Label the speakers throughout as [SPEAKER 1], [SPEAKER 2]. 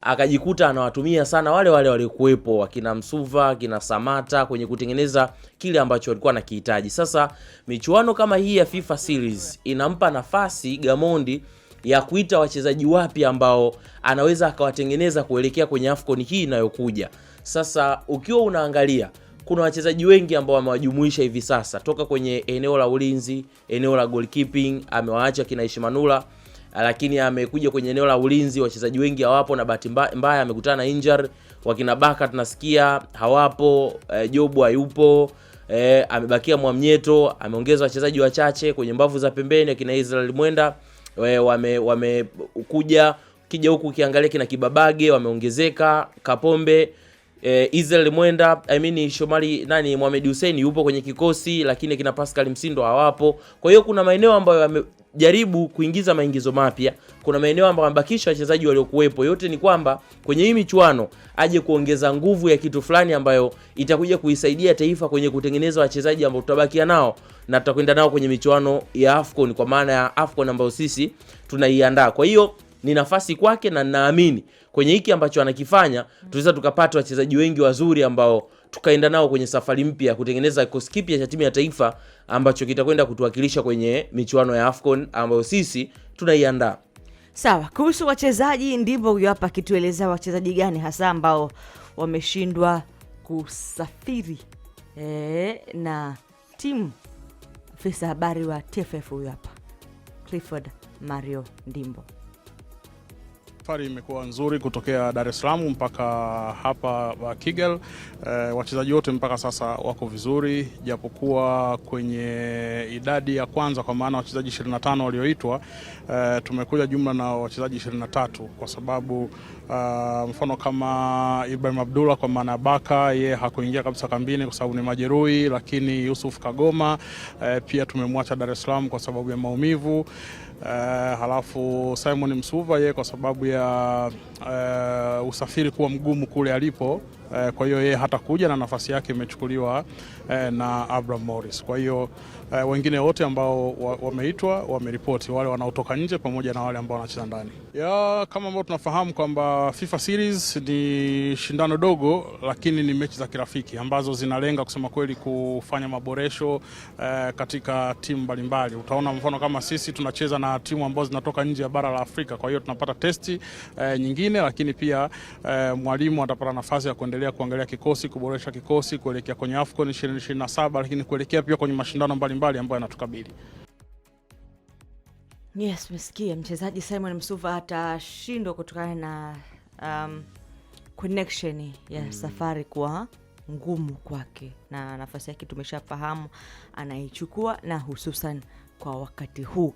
[SPEAKER 1] akajikuta anawatumia sana wale waliokuepo wakina Msuva, kina Samata kwenye kutengeneza kile ambacho walikuwa nakihitaji. Sasa michuano kama hii ya FIFA Series inampa nafasi Gamondi ya kuita wachezaji wapi ambao anaweza akawatengeneza kuelekea kwenye AFCON hii inayokuja. Sasa ukiwa unaangalia kuna wachezaji wengi ambao wamewajumuisha hivi sasa toka kwenye eneo la ulinzi, eneo la goalkeeping, amewaacha kina Ishimanula, lakini amekuja kwenye eneo la ulinzi wachezaji wengi hawapo, na bahati mbaya amekutana na injury. Wakina Baka tunasikia hawapo, Jobu hayupo, amebakia Mwamnyeto, ameongeza wachezaji wachache kwenye mbavu za pembeni akina Israel Mwenda wamekuja kija huku ukiangalia kina Kibabage wameongezeka, Kapombe, Israel Mwenda, Shomari Mohamed Hussein yupo kwenye kikosi, lakini kina Pascal Msindo hawapo. Kwa hiyo kuna maeneo ambayo wamejaribu kuingiza maingizo mapya, kuna maeneo ambayo wamebakisha wachezaji waliokuwepo. Yote ni kwamba kwenye hii michuano aje kuongeza nguvu ya kitu fulani ambayo itakuja kuisaidia taifa kwenye kutengeneza wachezaji ambao tutabakia nao na tutakwenda nao kwenye michuano ya AFCON, kwa maana ya AFCON ambayo sisi tunaiandaa. Kwa hiyo ni nafasi kwake, na naamini kwenye hiki ambacho anakifanya tunaweza tukapata wachezaji wengi wazuri ambao tukaenda nao kwenye safari mpya kutengeneza kikosi kipya cha timu ya taifa ambacho kitakwenda kutuwakilisha kwenye michuano ya AFCON ambayo sisi tunaiandaa.
[SPEAKER 2] Sawa, kuhusu wachezaji ndivyo huyo hapa kitueleza wachezaji gani hasa ambao wameshindwa kusafiri na timu. Afisa habari wa TFF huyo hapa Clifford Mario Ndimbo.
[SPEAKER 3] Safari imekuwa nzuri kutokea Dar es Salaam mpaka hapa Kigali. Wachezaji wote mpaka sasa wako vizuri, japokuwa kwenye idadi ya kwanza kwa maana wachezaji 25 walioitwa, tumekuja jumla na wachezaji 23 kwa sababu mfano kama Ibrahim Abdullah kwa maana Baka yeye hakuingia kabisa kambini kwa sababu ni majeruhi, lakini Yusuf Kagoma pia tumemwacha Dar es Salaam kwa sababu ya maumivu. Halafu Simon Msuva yeye kwa sababu ya usafiri kuwa mgumu kule alipo, kwa hiyo yeye hatakuja na nafasi yake imechukuliwa na Abraham Morris. Kwa hiyo wengine wote ambao wameitwa wameripoti, wale wanaotoka nje pamoja na wale ambao wanacheza ndani. Kama ambao tunafahamu kwamba FIFA Series ni shindano dogo, lakini ni mechi za kirafiki ambazo zinalenga kusema kweli kufanya maboresho katika timu mbalimbali. Utaona mfano kama sisi tunacheza na timu ambazo zinatoka nje ya bara la Afrika, kwa hiyo tunapata testi nyingine, lakini pia mwalimu atapata nafasi ya kuendelea kuangalia kikosi, kuboresha kikosi kuelekea kwenye AFCON 2027, lakini kuelekea pia kwenye mashindano mbalimbali ambayo yanatukabili.
[SPEAKER 2] Yes, msikia mchezaji Simon Msuva atashindwa kutokana na connection ya safari kwa ngumu kwake, na nafasi yake tumeshafahamu anaichukua, na hususan kwa wakati huu.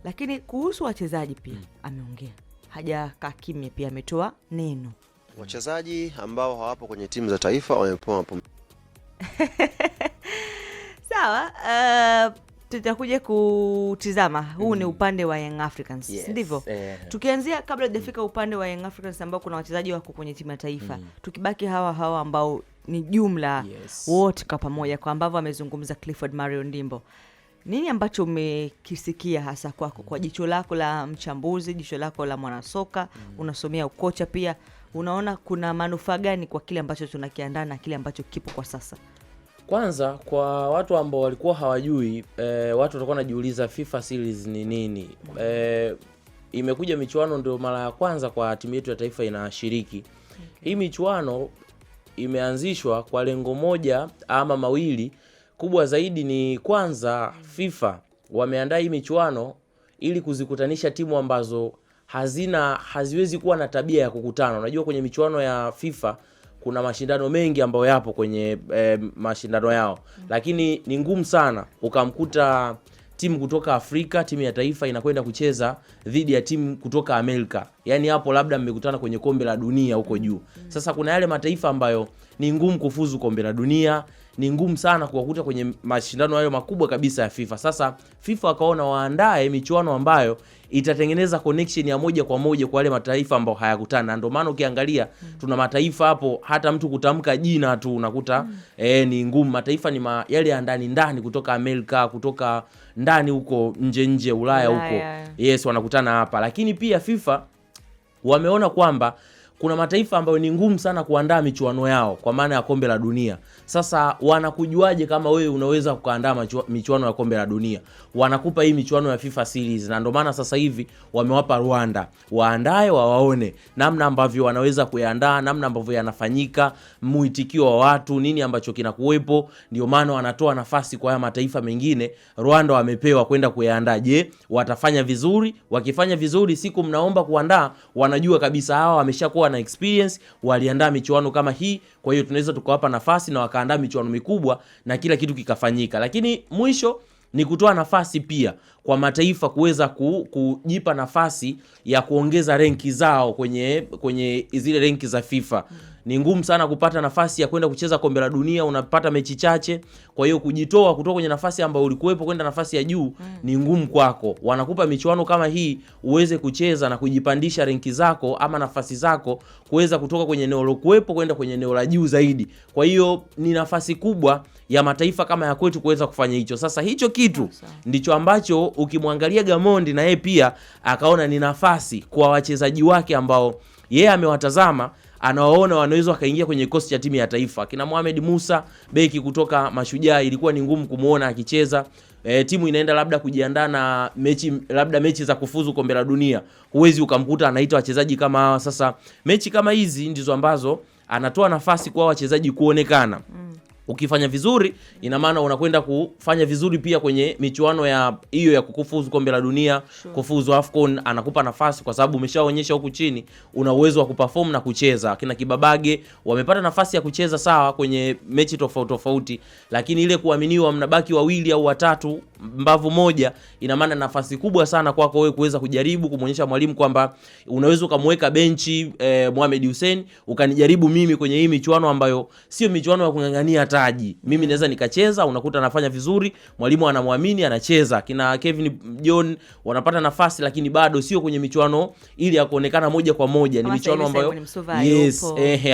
[SPEAKER 2] Lakini kuhusu wachezaji pia ameongea, hajakaa kimya, pia ametoa neno.
[SPEAKER 4] Wachezaji ambao hawapo kwenye timu za taifa wamepewa
[SPEAKER 2] Sawa, tutakuja kutizama huu ni upande wa Young Africans, yes, ndivyo? Tukianzia kabla hajafika upande wa Young Africans ambao kuna wachezaji wako kwenye timu ya taifa, tukibaki hawa ambao ni jumla, yes, wote kwa pamoja, kwa ambavyo amezungumza Clifford Mario Ndimbo. Nini ambacho umekisikia hasa kwako, kwa jicho lako la mchambuzi, jicho lako la mwanasoka, unasomea ukocha pia, unaona kuna manufaa gani kwa kile ambacho tunakiandaa na kile ambacho kipo kwa sasa?
[SPEAKER 1] Kwanza kwa watu ambao walikuwa hawajui, watu watakuwa wanajiuliza FIFA Series ni nini. Imekuja michuano ndio mara ya kwanza kwa timu yetu ya taifa inashiriki. Hii michuano imeanzishwa kwa lengo moja ama mawili. Kubwa zaidi ni kwanza, FIFA wameandaa hii michuano ili kuzikutanisha timu ambazo haziwezi kuwa na tabia ya kukutana. Unajua kwenye michuano ya FIFA kuna mashindano mengi ambayo yapo kwenye mashindano yao, lakini ni ngumu sana ukamkuta timu kutoka Afrika, timu ya taifa inakwenda kucheza dhidi ya timu kutoka Amerika. Yaani hapo labda mmekutana kwenye kombe la dunia huko juu. Sasa kuna yale mataifa ambayo ni ngumu kufuzu kombe la dunia, ni ngumu sana kuwakuta kwenye mashindano hayo makubwa kabisa ya FIFA. Sasa FIFA wakaona waandae michuano ambayo itatengeneza connection ya moja kwa moja kwa wale mataifa ambao hayakutana. Ndio maana ukiangalia tuna mataifa hapo hata mtu kutamka jina tu unakuta ni ngumu. Mataifa ni yale ya ndani kutoka Amerika, kutoka ndani huko nje Ulaya huko. Yes, wanakutana hapa. Lakini pia FIFA wameona kwamba kuna mataifa ambayo ni ngumu sana kuandaa michuano yao kwa maana ya kombe la dunia. Sasa wanakujuaje kama wewe unaweza kuandaa michuano ya kombe la dunia? Wanakupa hii michuano ya FIFA series, na ndio maana sasa hivi wamewapa Rwanda waandae, waone namna ambavyo wanaweza kuandaa, namna ambavyo yanafanyika, muitikio wa watu, nini ambacho kinakuwepo. Ndio maana wanatoa nafasi kwa haya mataifa mengine. Rwanda wamepewa kwenda kuandaa. Je, watafanya vizuri? Wakifanya vizuri, siku mnaomba kuandaa, wanajua kabisa hawa wameshakuwa na experience, waliandaa michuano kama hii, kwa hiyo tunaweza tukawapa nafasi na wakaandaa michuano mikubwa na kila kitu kikafanyika. Lakini mwisho ni kutoa nafasi pia kwa mataifa kuweza kujipa nafasi ya kuongeza renki zao kwenye zile renki za FIFA. Ni ngumu sana kupata nafasi ya kwenda kucheza kombe la dunia, unapata mechi chache. Kwa hiyo kujitoa kutoka kwenye nafasi ambayo ulikuwepo kwenda nafasi ya juu ni ngumu kwako. Wanakupa michuano kama hii uweze kucheza na kujipandisha renki zako ama nafasi zako, kuweza kutoka kwenye eneo lokuwepo kwenda kwenye eneo la juu zaidi. Kwa hiyo ni nafasi kubwa ya mataifa kama ya kwetu kuweza kufanya hicho. Sasa hicho kitu ndicho ambacho ukimwangalia Gamondi na yeye pia akaona ni nafasi kwa wachezaji wake ambao yeye amewatazama, anawaona wanaweza wakaingia kwenye kikosi cha timu ya taifa. Kina Mohamed Musa, beki kutoka Mashujaa, ilikuwa ni ngumu kumuona akicheza. Timu inaenda labda kujiandaa na mechi za kufuzu kombe la dunia, huwezi ukamkuta anaita wachezaji kama hawa. Sasa mechi kama hizi ndizo ambazo anatoa nafasi kwa wachezaji kuonekana. Ukifanya vizuri, ina maana unakwenda kufanya vizuri pia kwenye michuano ya hiyo ya kufuzu kombe la dunia, kufuzu AFCON. Anakupa nafasi kwa sababu umeshaonyesha huku chini una uwezo wa kuperform na kucheza. Kina Kibabage wamepata nafasi ya kucheza sawa kwenye mechi tofauti, lakini ile kuaminiwa mnabaki wawili au watatu mbavu moja, ina maana nafasi kubwa sana kwako wewe kuweza kujaribu kumuonyesha mwalimu kwamba unaweza kumweka benchi Mohamed Hussein, ukanijaribu mimi kwenye hii michuano ambayo sio michuano ya kungangania taji. Mimi naweza nikacheza, unakuta anafanya vizuri, mwalimu anamwamini, anacheza. Kina Kevin John wanapata nafasi, lakini bado sio kwenye michuano ili ya kuonekana moja kwa moja. Ni michuano ambayo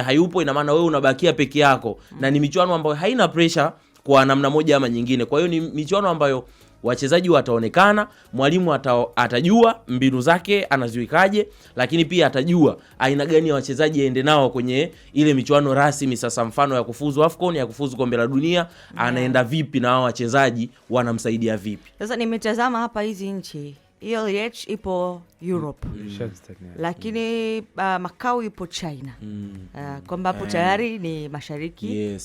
[SPEAKER 1] hayupo, ina maana wewe unabakia peke yako. Na ni michuano ambayo haina pressure kwa namna moja ama nyingine. Kwa hiyo ni michuano ambayo wachezaji wataonekana, mwalimu atajua mbinu zake anaziwekaje, lakini pia atajua aina gani ya wachezaji aende nao kwenye ile michuano rasmi. Sasa mfano ya kufuzu AFCON, ya kufuzu kombe la dunia, anaenda vipi na hao wachezaji wanamsaidia vipi?
[SPEAKER 2] Sasa nimetazama hapa hizi nchi, ELH ipo Europe, lakini Macau ipo China, kwamba hapo tayari ni mashariki.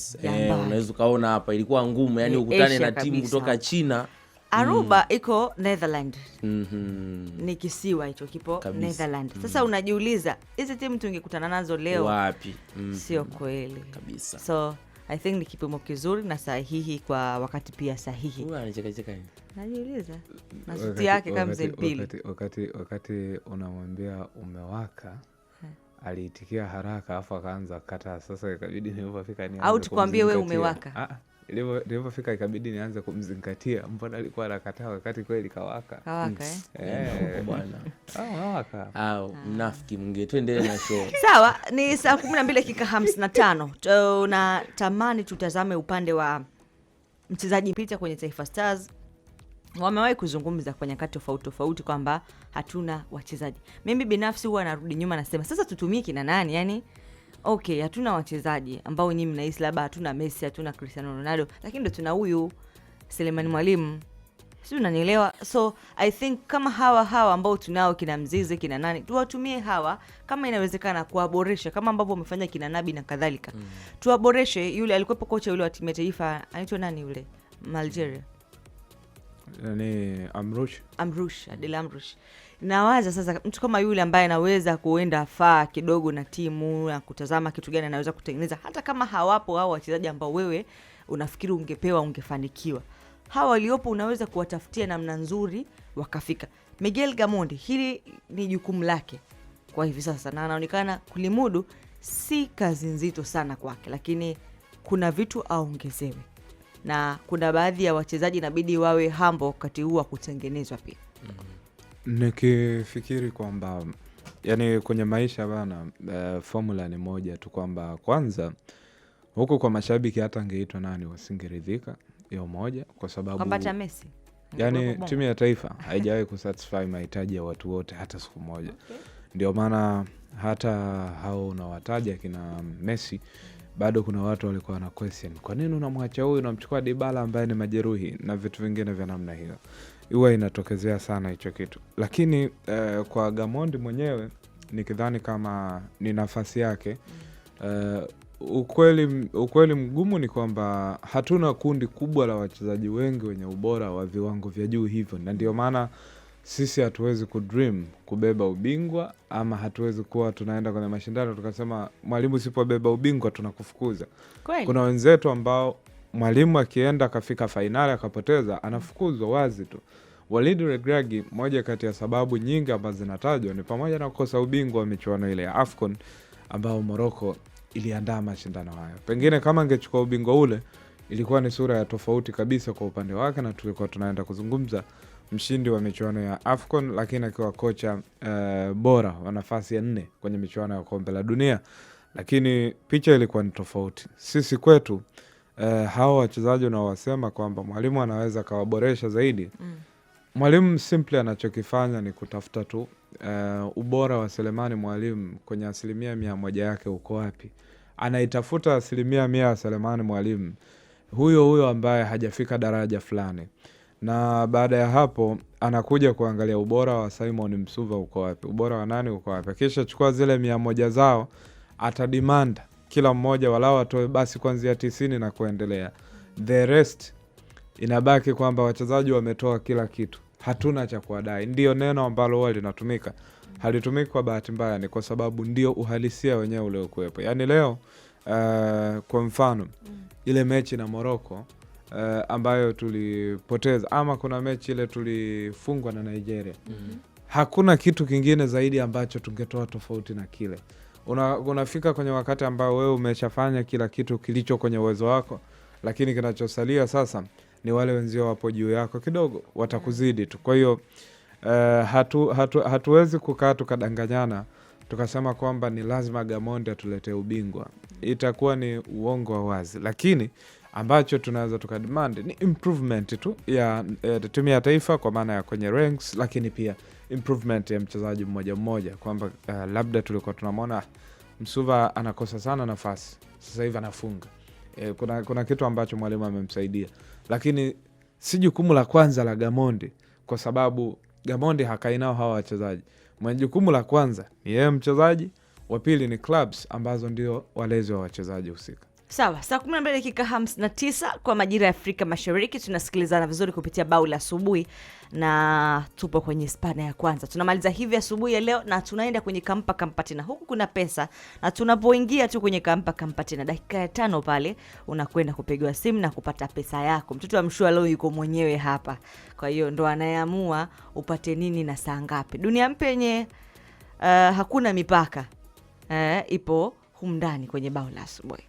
[SPEAKER 1] Unaweza kaona hapa ilikuwa ngumu, yani ukutane na timu kutoka China.
[SPEAKER 2] Aruba iko Netherlands. Ni kisiwa hicho kipo Netherlands. Sasa unajiuliza hizi timu tungekutana nazo leo
[SPEAKER 1] wapi?
[SPEAKER 2] Sio kweli
[SPEAKER 1] kabisa.
[SPEAKER 2] So I think ni kipimo kizuri na sahihi kwa wakati pia sahihi.
[SPEAKER 1] Anacheka.
[SPEAKER 2] Najiuliza na suti yake kama Mpili.
[SPEAKER 5] Wakati unamwambia umewaka, aliitikia haraka afu akaanza kataa. Sasa ikabidi nilipofika nianze
[SPEAKER 2] au tukwambie wewe umewaka.
[SPEAKER 5] Nilipofika ikabidi nianze kumzingatia, mbona alikuwa anakataa wakati kweli kawaka.
[SPEAKER 1] Bwana.
[SPEAKER 5] Unawaka.
[SPEAKER 1] Mnafiki mwingi. Tuendelee na show.
[SPEAKER 2] Sawa, ni saa 12:55. Tunatamani tutazame upande wa mchezaji mpita kwenye Taifa Stars. Wamewahi kuzungumza kwa nyakati tofauti kwamba hatuna wachezaji. Mimi binafsi huwa narudi nyuma nasema sasa tutumie kina nani? Yani okay, hatuna wachezaji ambao nyinyi mnahisi labda hatuna Messi, hatuna Cristiano Ronaldo, lakini ndio tuna huyu Selemani Mwalimu. Sio, unanielewa? So I think kama hawa ambao tunao kina Mzize, kina nani, tuwatumie hawa kama inawezekana kuwaboresha kama ambavyo wamefanya kina Nabi na kadhalika. Tuwaboreshe. Yule alikuwa kocha yule wa timu ya taifa anaitwa nani yule? Algeria.
[SPEAKER 5] Ni Adel Amrouche. Nawaza sasa mtu kama yule ambaye anaweza kuenda faa kidogo na timu na kutazama kitu gani anaweza kutengeneza, hata kama hawapo hao wachezaji ambao wewe unafikiri ungepewa ungefanikiwa. Hawa waliopo unaweza kuwatafutia namna nzuri wakafika. Miguel Gamondi, hili ni jukumu lake kwa hivi sasa na anaonekana kulimudu. Si kazi nzito sana kwake, lakini kuna vitu aongezewe. Na kuna baadhi ya wachezaji inabidi wawe humble wakati huu wa kutengenezwa pia. Nikifikiri kwamba yani kwenye maisha bana, formula ni moja tu, kwamba kwanza huko kwa mashabiki hata angeitwa nani wasingeridhika, hiyo moja, kwa sababu
[SPEAKER 2] kwamba Messi
[SPEAKER 5] yani timu ya taifa haijawahi kusatisfy mahitaji ya watu wote hata siku moja. Ndio maana
[SPEAKER 6] hata hao unawataja kina Messi, bado kuna watu walikuwa na question, kwa nini unamwacha huyu unamchukua Dybala ambaye ni majeruhi na vitu vingine vya namna hiyo. Huwa inatokezea sana hicho kitu. Lakini kwa Gamondi mwenyewe nikidhani kama ni nafasi yake, ukweli mgumu ni kwamba hatuna kundi kubwa la wachezaji wengi wenye ubora wa viwango vya juu hivyo, na ndio maana sisi hatuwezi kudream kubeba ubingwa, ama hatuwezi kuwa tunaenda kwenye mashindano tukasema mwalimu usipobeba ubingwa tunakufukuza. Kuna wenzetu ambao mwalimu akienda akafika fainali akapoteza anafukuzwa wazi tu. Walid Regragui, moja kati ya sababu nyingi ambazo zinatajwa ni pamoja na kukosa ubingwa wa michuano ile ya AFCON ambao Morocco iliandaa mashindano hayo. Pengine kama angechukua ubingwa ule ilikuwa ni sura ya tofauti kabisa kwa upande wake, na tulikuwa tunaenda kuzungumza mshindi wa michuano ya AFCON, lakini akiwa kocha bora wa nafasi ya 4 kwenye michuano ya kombe la dunia. Lakini picha ilikuwa ni tofauti. Sisi kwetu hao wachezaji unaowasema kwamba mwalimu anaweza kawaboresha zaidi, mwalimu simply anachokifanya ni kutafuta tu ubora wa Selemani Mwalimu kwenye 100% yake uko wapi. Anaitafuta 100% ya Selemani Mwalimu huyo ambaye hajafika daraja fulani, na baada ya hapo anakuja kuangalia ubora wa Simon Msuva uko wapi, ubora wa nani uko wapi. Kisha chukua zile 100 zao, atademand kila mmoja walao atoe basi kuanzia 90 na kuendelea. The rest inabaki kwamba wachezaji wametoa kila kitu, hatuna cha kuadai. Ndio neno ambalo huwa linatumika, halitumiki kwa bahati mbaya, ni kwa sababu ndio uhalisia wenyewe ule ukuwepo. Yani leo kwa mfano ile mechi na Morocco ambayo tulipoteza, ama kuna mechi ile tulifungwa na Nigeria, hakuna kitu kingine zaidi ambacho tungetoa tofauti na kile. Unafika kwenye wakati ambao wewe umeshafanya kila kitu kilicho kwenye uwezo wako, lakini kinachosalia sasa ni wale wenzio wapo juu yako kidogo, watakuzidi tu. Kwa hiyo hatuwezi kukaa tukadanganyana tukasema kwamba ni lazima Gamondi atuletee ubingwa. Itakuwa ni uongo wa wazi. Lakini ambacho tunaweza tukademand ni improvement tu ya timu ya taifa kwa maana ya kwenye ranks, lakini pia improvement ya mchezaji mmoja mmoja, kwamba labda tulikuwa tunamwona Msuva anakosa sana nafasi, sasa hivi anafunga. Kuna kitu ambacho mwalimu amemsaidia, lakini si jukumu la kwanza la Gamondi, kwa sababu Gamondi hakainao hawa wachezaji. Mwenye jukumu la kwanza ni yeye mchezaji, wa pili ni clubs ambazo ndio walezi wa wachezaji husika.
[SPEAKER 2] Sawa, saa 12:59 kwa majira ya Afrika Mashariki. Tunasikilizana vizuri kupitia Bao la Asubuhi na tupo kwenye spana ya kwanza. Tunamaliza hivi asubuhi ya leo na tunaenda kwenye Kampa Kampatina. Huku kuna pesa, na tunapoingia tu kwenye Kampa Kampatina dakika ya 5 pale unakwenda kupigiwa simu na kupata pesa yako. Mtoto wa Mshua leo yuko mwenyewe hapa, kwa hiyo ndo anayeamua upate nini na saa ngapi. Dunia mpya yenye hakuna mipaka ipo humu ndani kwenye Bao la Asubuhi.